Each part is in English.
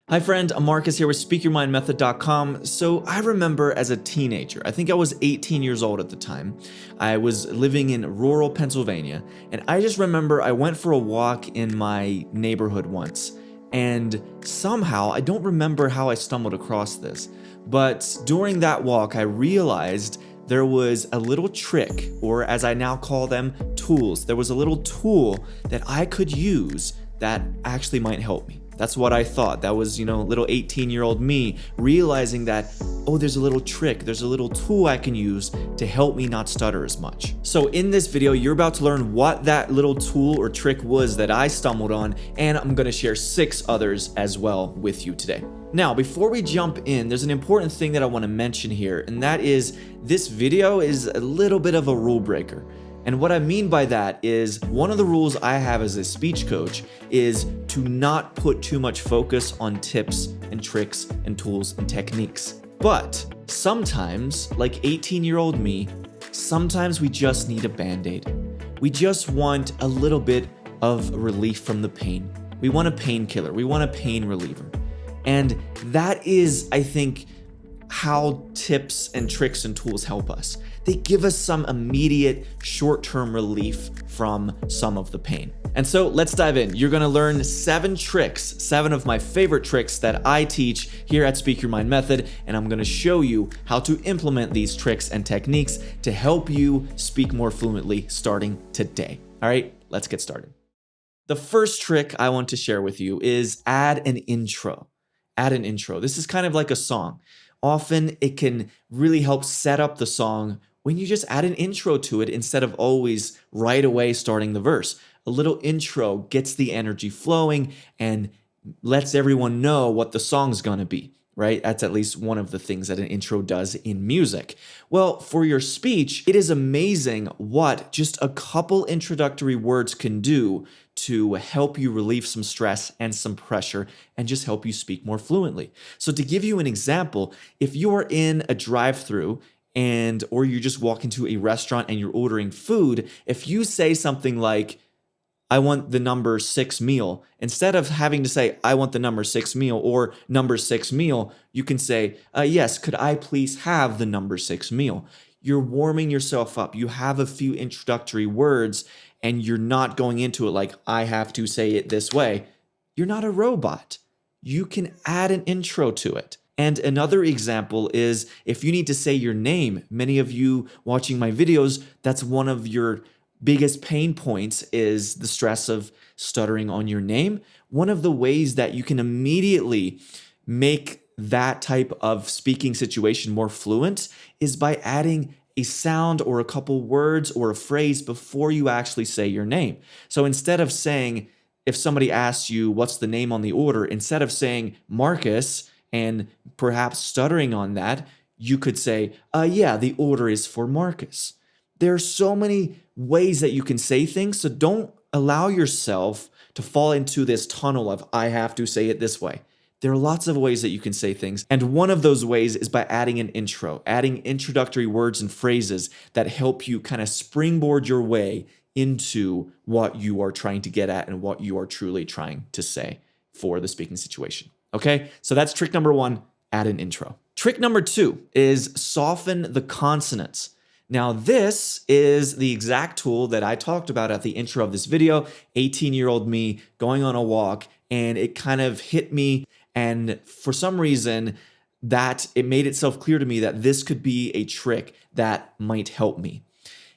Hi friend, I'm Marcus here with SpeakYourMindMethod.com. So I remember as a teenager, I think I was 18 years old at the time, I was living in rural Pennsylvania, and I just remember I went for a walk in my neighborhood once, and somehow, I don't remember how I stumbled across this, but during that walk I realized there was a little trick, or as I now call them, tools. There was a little tool that I could use that actually might help me. That's what I thought. That was, little 18-year-old me realizing that, oh, there's a little trick, there's a little tool I can use to help me not stutter as much. So in this video, you're about to learn what that little tool or trick was that I stumbled on, and I'm gonna share 6 others as well with you today. Now, before we jump in, there's an important thing that I wanna mention here, and that is this video is a little bit of a rule breaker. And what I mean by that is one of the rules I have as a speech coach is to not put too much focus on tips and tricks and tools and techniques. But sometimes, like 18-year-old me, sometimes we just need a band-aid. We just want a little bit of relief from the pain. We want a painkiller. We want a pain reliever. And that is, I think, how tips and tricks and tools help us. They give us some immediate short-term relief from some of the pain. And so let's dive in. You're gonna learn 7 tricks, 7 of my favorite tricks that I teach here at Speak Your Mind Method, and I'm gonna show you how to implement these tricks and techniques to help you speak more fluently starting today. All right, let's get started. The first trick I want to share with you is add an intro. Add an intro. This is kind of like a song. Often it can really help set up the song when you just add an intro to it instead of always right away starting the verse. A little intro gets the energy flowing and lets everyone know what the song's gonna be, right? That's at least one of the things that an intro does in music. Well, for your speech, it is amazing what just a couple introductory words can do to help you relieve some stress and some pressure and just help you speak more fluently. So to give you an example, if you are in a drive-through or you just walk into a restaurant and you're ordering food, if you say something like, I want the number 6 meal, instead of having to say, I want the number 6 meal or number 6 meal, you can say, yes, could I please have the number 6 meal? You're warming yourself up. You have a few introductory words and you're not going into it like, I have to say it this way. You're not a robot. You can add an intro to it. And another example is if you need to say your name. Many of you watching my videos, that's one of your biggest pain points is the stress of stuttering on your name. One of the ways that you can immediately make that type of speaking situation more fluent is by adding a sound or a couple words or a phrase before you actually say your name. So instead of saying, if somebody asks you what's the name on the order, instead of saying Marcus and perhaps stuttering on that, you could say, yeah, the order is for Marcus. There are so many ways that you can say things, so don't allow yourself to fall into this tunnel of, I have to say it this way. There are lots of ways that you can say things, and one of those ways is by adding an intro, adding introductory words and phrases that help you kind of springboard your way into what you are trying to get at and what you are truly trying to say for the speaking situation. Okay, so that's trick number 1, add an intro. Trick number 2 is soften the consonants. Now, this is the exact tool that I talked about at the intro of this video, 18-year-old me going on a walk, and it kind of hit me, and for some reason, that it made itself clear to me that this could be a trick that might help me.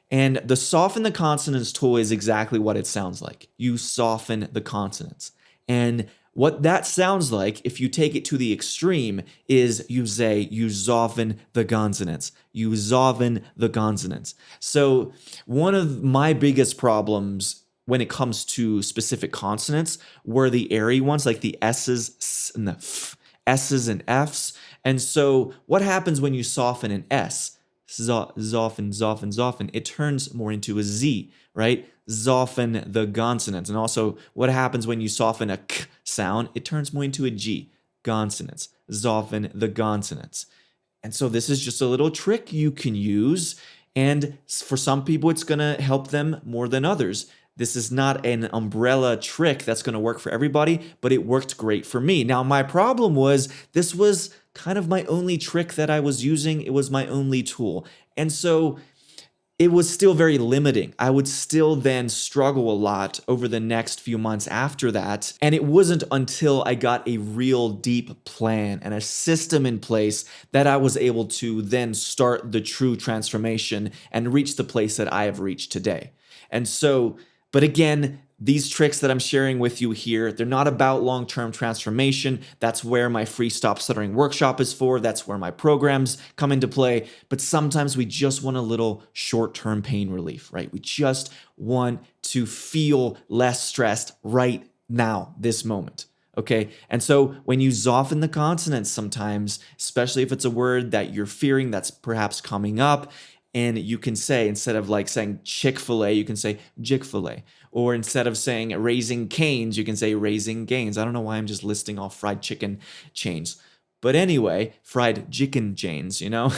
And the soften the consonants tool is exactly what it sounds like. You soften the consonants. And what that sounds like, if you take it to the extreme, is you say, you soften the consonants. You soften the consonants. So one of my biggest problems when it comes to specific consonants were the airy ones, like the S's and the S's and F's. And so what happens when you soften an S? Soften, it turns more into a Z, right? Soften the consonants. And also what happens when you soften a K sound? It turns more into a G, consonants. Soften the consonants. And so this is just a little trick you can use. And for some people, it's going to help them more than others. This is not an umbrella trick that's going to work for everybody, but it worked great for me. Now, my problem was this was kind of my only trick that I was using. It was my only tool. And so it was still very limiting. I would still then struggle a lot over the next few months after that. And it wasn't until I got a real deep plan and a system in place that I was able to then start the true transformation and reach the place that I have reached today. And so, but again, these tricks that I'm sharing with you here, they're not about long-term transformation. That's where my free Stop Stuttering workshop is for. That's where my programs come into play. But sometimes we just want a little short-term pain relief, right? We just want to feel less stressed right now, this moment. Okay. And so when you soften the consonants sometimes, especially if it's a word that you're fearing that's perhaps coming up, and you can say, instead of like saying Chick-fil-A, you can say Jick-fil-A. Or instead of saying Raising Canes, you can say Raising Gains. I don't know why I'm just listing off fried chicken chains. But anyway, fried chicken chains, you know?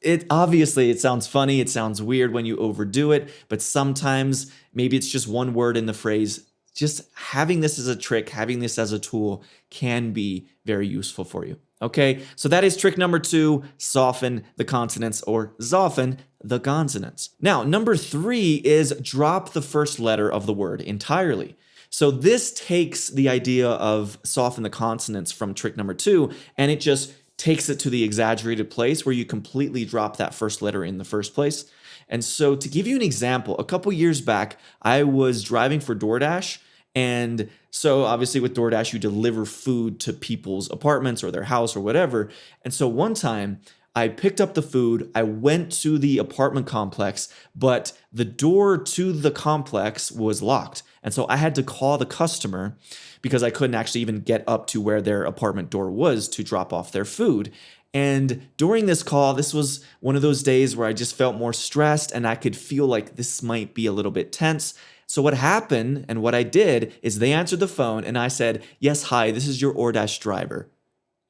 It sounds funny, it sounds weird when you overdo it, but sometimes maybe it's just one word in the phrase. Just having this as a trick, having this as a tool can be very useful for you. Okay, so that is trick number 2, soften the consonants or soften the consonants. Now, number 3 is drop the first letter of the word entirely. So this takes the idea of soften the consonants from trick number 2, and it just takes it to the exaggerated place where you completely drop that first letter in the first place. And so to give you an example, a couple years back, I was driving for DoorDash. And so obviously with DoorDash, you deliver food to people's apartments or their house or whatever. And so one time I picked up the food, I went to the apartment complex, but the door to the complex was locked. And so I had to call the customer because I couldn't actually even get up to where their apartment door was to drop off their food. And during this call, this was one of those days where I just felt more stressed and I could feel like this might be a little bit tense. So what happened and what I did is they answered the phone and I said, "Yes, hi, this is your DoorDash driver."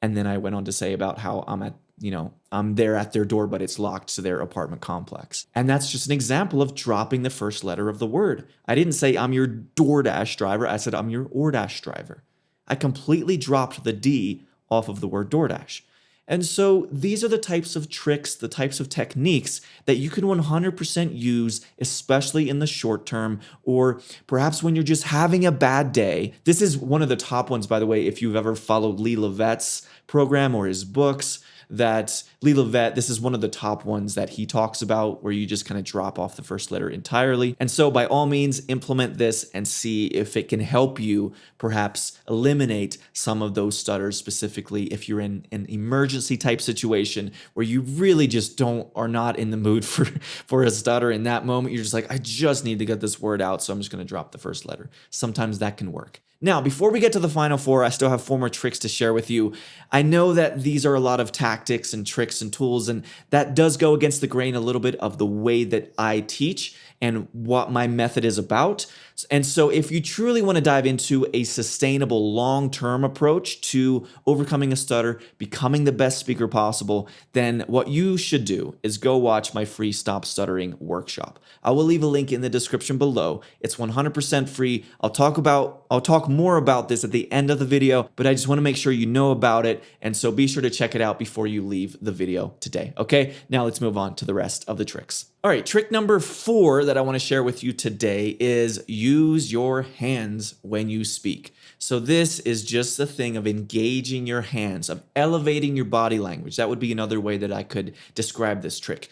And then I went on to say about how I'm there at their door, but it's locked to their apartment complex. And that's just an example of dropping the first letter of the word. I didn't say I'm your DoorDash driver. I said I'm your DoorDash driver. I completely dropped the D off of the word DoorDash. And so these are the types of tricks, the types of techniques that you can 100% use, especially in the short term, or perhaps when you're just having a bad day. This is one of the top ones, by the way, if you've ever followed Lee Levette's program or his books, that Lee Levette, this is one of the top ones that he talks about where you just kind of drop off the first letter entirely. And so by all means, implement this and see if it can help you perhaps eliminate some of those stutters, specifically if you're in an emergency type situation where you really just are not in the mood for a stutter in that moment. You're just like, I just need to get this word out, so I'm just going to drop the first letter. Sometimes that can work. Now, before we get to the final 4, I still have 4 more tricks to share with you. I know that these are a lot of tactics and tricks and tools, and that does go against the grain a little bit of the way that I teach and what my method is about. And so if you truly want to dive into a sustainable long-term approach to overcoming a stutter, becoming the best speaker possible, then what you should do is go watch my free Stop Stuttering workshop. I will leave a link in the description below. It's 100% free. I'll talk more about this at the end of the video, but I just want to make sure you know about it. And so be sure to check it out before you leave the video today. Okay, now let's move on to the rest of the tricks. All right, trick number 4 that I want to share with you today is use your hands when you speak. So this is just the thing of engaging your hands, of elevating your body language. That would be another way that I could describe this trick.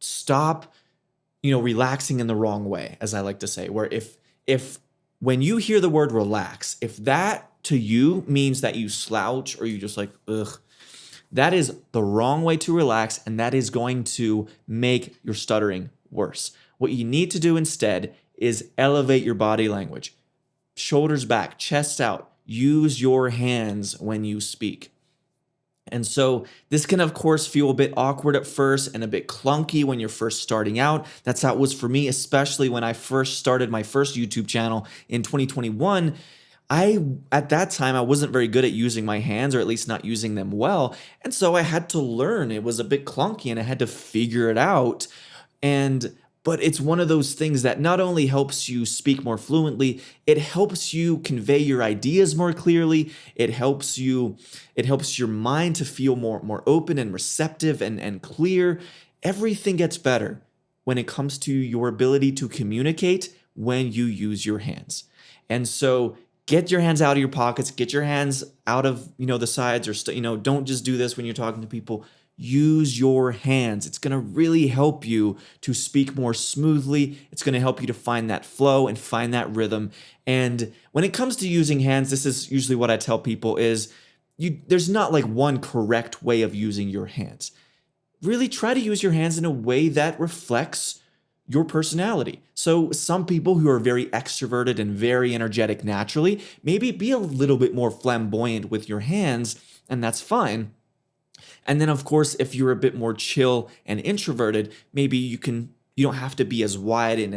Stop, relaxing in the wrong way, as I like to say, where if when you hear the word relax, if that to you means that you slouch or you just like, ugh, that is the wrong way to relax, and that is going to make your stuttering worse. What you need to do instead is elevate your body language. Shoulders back, chest out. Use your hands when you speak. And so this can, of course, feel a bit awkward at first and a bit clunky when you're first starting out. That's how it was for me, especially when I first started my first YouTube channel in 2021. At that time, I wasn't very good at using my hands, or at least not using them well. And so I had to learn. It was a bit clunky and I had to figure it out. but it's one of those things that not only helps you speak more fluently, it helps you convey your ideas more clearly. It helps your mind to feel more open and receptive and clear. Everything gets better when it comes to your ability to communicate when you use your hands. And so get your hands out of your pockets, get your hands out of, the sides, or don't just do this when you're talking to people. Use your hands. It's going to really help you to speak more smoothly. It's going to help you to find that flow and find that rhythm. And when it comes to using hands, this is usually what I tell people is there's not like one correct way of using your hands. Really try to use your hands in a way that reflects your personality. So some people who are very extroverted and very energetic naturally, maybe be a little bit more flamboyant with your hands, and that's fine. And then of course, if you're a bit more chill and introverted, maybe you don't have to be as wide and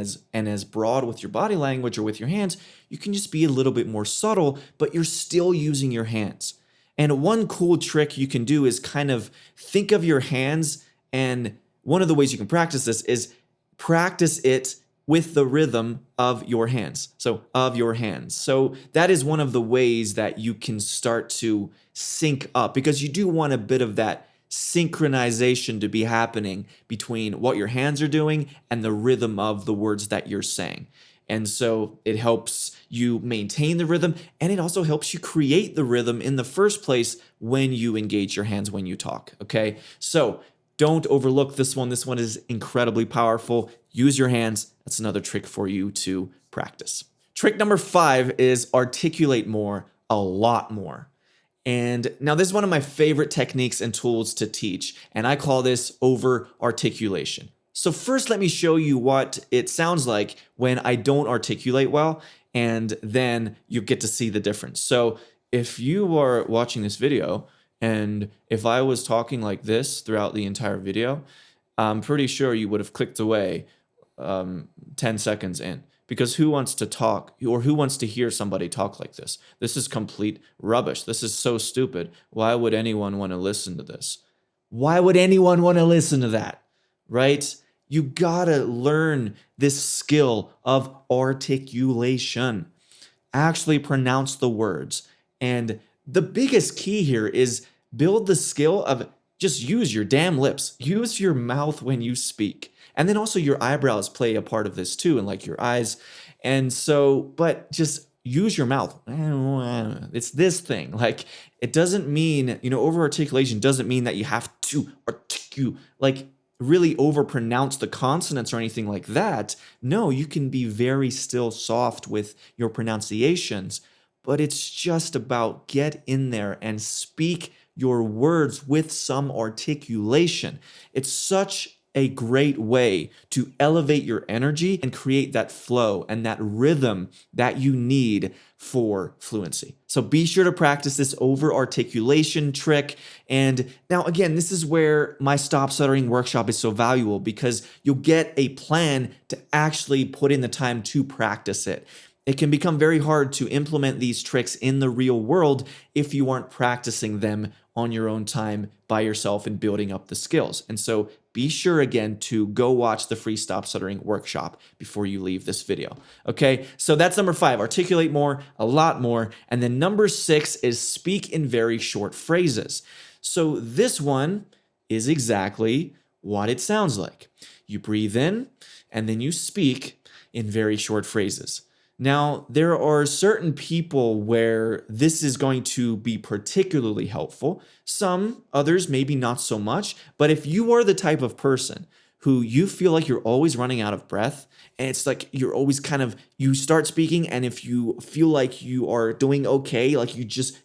as broad with your body language or with your hands. You can just be a little bit more subtle, but you're still using your hands. And one cool trick you can do is kind of think of your hands, and one of the ways you can practice this is practice it with the rhythm of your hands. So of your hands. So that is one of the ways that you can start to sync up, because you do want a bit of that synchronization to be happening between what your hands are doing and the rhythm of the words that you're saying. And so it helps you maintain the rhythm, and it also helps you create the rhythm in the first place when you engage your hands when you talk, okay? So don't overlook this one. This one is incredibly powerful. Use your hands. That's another trick for you to practice. Trick number 5 is articulate more, a lot more. And now this is one of my favorite techniques and tools to teach, and I call this over-articulation. So first, let me show you what it sounds like when I don't articulate well, and then you get to see the difference. So if you are watching this video, and if I was talking like this throughout the entire video, I'm pretty sure you would have clicked away 10 seconds in. Because who wants to talk, or who wants to hear somebody talk like this? This is complete rubbish. This is so stupid. Why would anyone want to listen to this? Why would anyone want to listen to that? Right? You gotta learn this skill of articulation. Actually pronounce the words. And the biggest key here is build the skill of just use your damn lips. Use your mouth when you speak. And then also your eyebrows play a part of this too, and like your eyes. And so, but just use your mouth. It's this thing. Like, it doesn't mean, over articulation doesn't mean that you have to really over pronounce the consonants or anything like that. No, you can be very still soft with your pronunciations, but it's just about get in there and speak your words with some articulation. It's such a great way to elevate your energy and create that flow and that rhythm that you need for fluency. So be sure to practice this over articulation trick. And now again, this is where my Stop Stuttering workshop is so valuable, because you'll get a plan to actually put in the time to practice it. It can become very hard to implement these tricks in the real world if you aren't practicing them on your own time by yourself and building up the skills. And so be sure again to go watch the free Stop Stuttering workshop before you leave this video. Okay, so that's number 5, articulate more, a lot more. And then number 6 is speak in very short phrases. So this one is exactly what it sounds like. You breathe in and then you speak in very short phrases. Now, there are certain people where this is going to be particularly helpful. Some, others, maybe not so much. But if you are the type of person who you feel like you're always running out of breath, and it's like you're always you start speaking, and if you feel like you are doing okay, like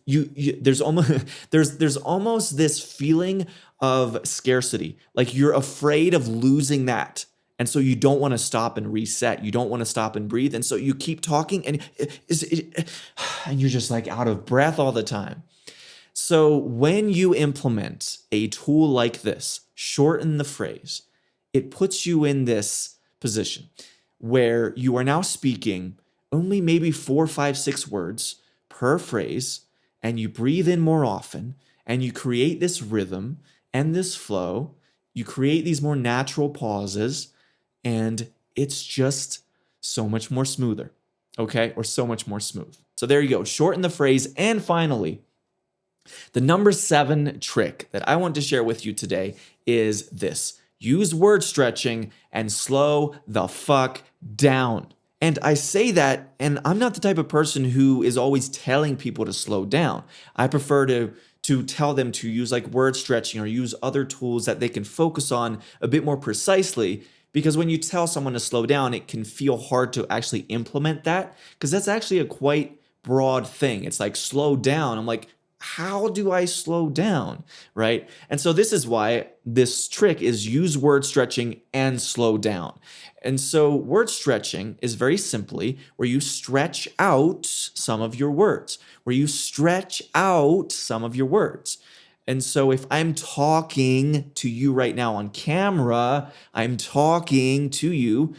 there's almost this feeling of scarcity, like you're afraid of losing that. And so you don't want to stop and reset. You don't want to stop and breathe. And so you keep talking and you're just like out of breath all the time. So when you implement a tool like this, shorten the phrase, it puts you in this position where you are now speaking only maybe 4, 5, 6 words per phrase, and you breathe in more often, and you create this rhythm and this flow. You create these more natural pauses. and it's just so much more smoother, okay? Or so much more smooth. So there you go, shorten the phrase. And finally, the number 7 trick that I want to share with you today is this: use word stretching and slow the fuck down. And I say that, and I'm not the type of person who is always telling people to slow down. I prefer to tell them to use like word stretching or use other tools that they can focus on a bit more precisely. Because when you tell someone to slow down, it can feel hard to actually implement that, because that's actually a quite broad thing. It's like slow down. I'm like, how do I slow down, right? And so this is why this trick is use word stretching and slow down. And so word stretching is very simply where you stretch out some of your words, And so if I'm talking to you right now on camera, I'm talking to you,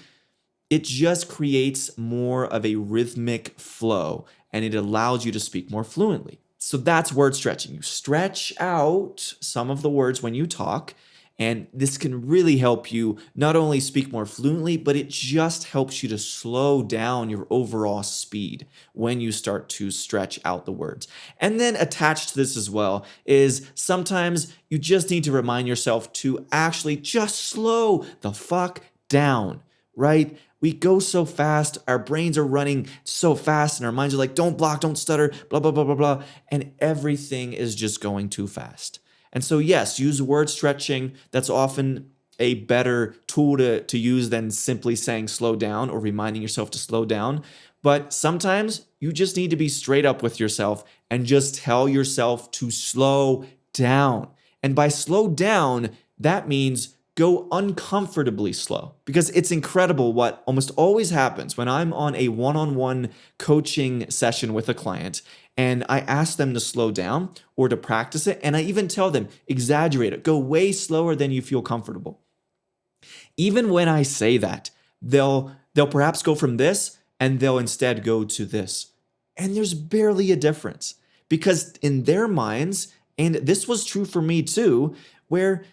it just creates more of a rhythmic flow and it allows you to speak more fluently. So that's word stretching. You stretch out some of the words when you talk, and this can really help you not only speak more fluently, but it just helps you to slow down your overall speed when you start to stretch out the words. And then attached to this as well is sometimes you just need to remind yourself to actually just slow the fuck down, right? We go so fast, our brains are running so fast, and our minds are like, don't block, don't stutter, blah, blah, blah, blah, blah. And everything is just going too fast. And so, yes, use word stretching. That's often a better tool to use than simply saying slow down or reminding yourself to slow down. But sometimes you just need to be straight up with yourself and just tell yourself to slow down. And by slow down, that means go uncomfortably slow, because it's incredible what almost always happens when I'm on a one-on-one coaching session with a client and I ask them to slow down or to practice it. And I even tell them, exaggerate it, go way slower than you feel comfortable. Even when I say that, they'll perhaps go from this and they'll instead go to this. And there's barely a difference, because in their minds, and this was true for me too, where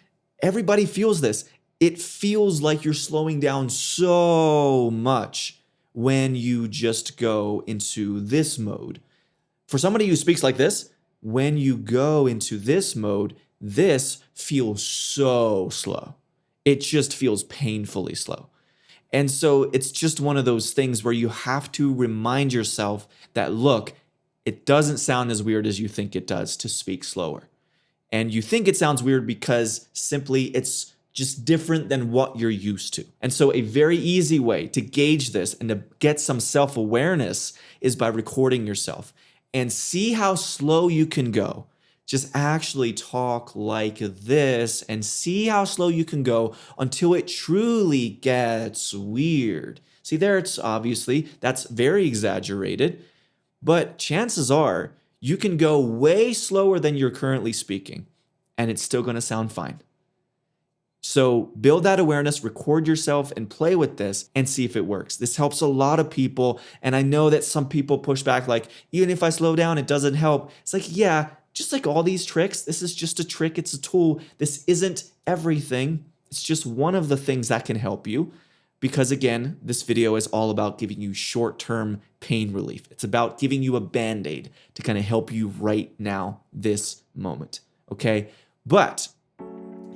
everybody feels this. It feels like you're slowing down so much when you just go into this mode. For somebody who speaks like this, when you go into this mode, this feels so slow. It just feels painfully slow. And so it's just one of those things where you have to remind yourself that, look, it doesn't sound as weird as you think it does to speak slower. And you think it sounds weird because simply it's just different than what you're used to. And so a very easy way to gauge this and to get some self-awareness is by recording yourself and see how slow you can go. Just actually talk like this and see how slow you can go until it truly gets weird. See, there it's obviously, that's very exaggerated, but chances are you can go way slower than you're currently speaking, and it's still going to sound fine. So build that awareness, record yourself, and play with this and see if it works. This helps a lot of people, and I know that some people push back like, even if I slow down, it doesn't help. It's like, yeah, just like all these tricks, this is just a trick, it's a tool. This isn't everything. It's just one of the things that can help you. Because again, this video is all about giving you short-term pain relief. It's about giving you a Band-Aid to kind of help you right now, this moment, okay? But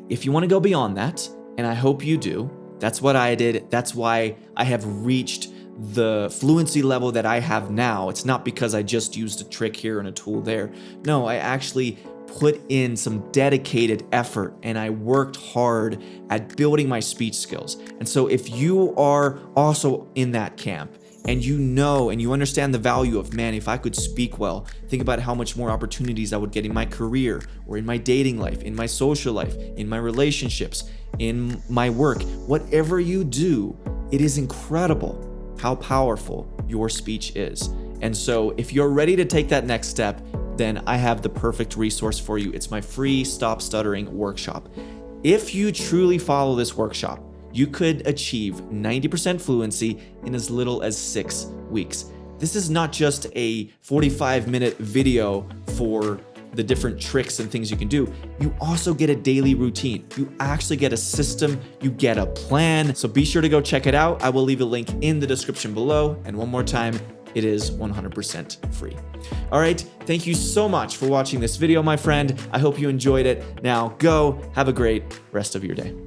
if you want to go beyond that, and I hope you do, that's what I did. That's why I have reached the fluency level that I have now. It's not because I just used a trick here and a tool there. No, I actually put in some dedicated effort and I worked hard at building my speech skills. And so if you are also in that camp and you know and you understand the value of, man, if I could speak well, think about how much more opportunities I would get in my career or in my dating life, in my social life, in my relationships, in my work, whatever you do, it is incredible how powerful your speech is. And so if you're ready to take that next step, then I have the perfect resource for you. It's my free Stop Stuttering workshop. If you truly follow this workshop, you could achieve 90% fluency in as little as 6 weeks. This is not just a 45-minute video for the different tricks and things you can do, you also get a daily routine. You actually get a system, you get a plan. So be sure to go check it out. I will leave a link in the description below. And one more time, it is 100% free. All right, thank you so much for watching this video, my friend. I hope you enjoyed it. Now go, have a great rest of your day.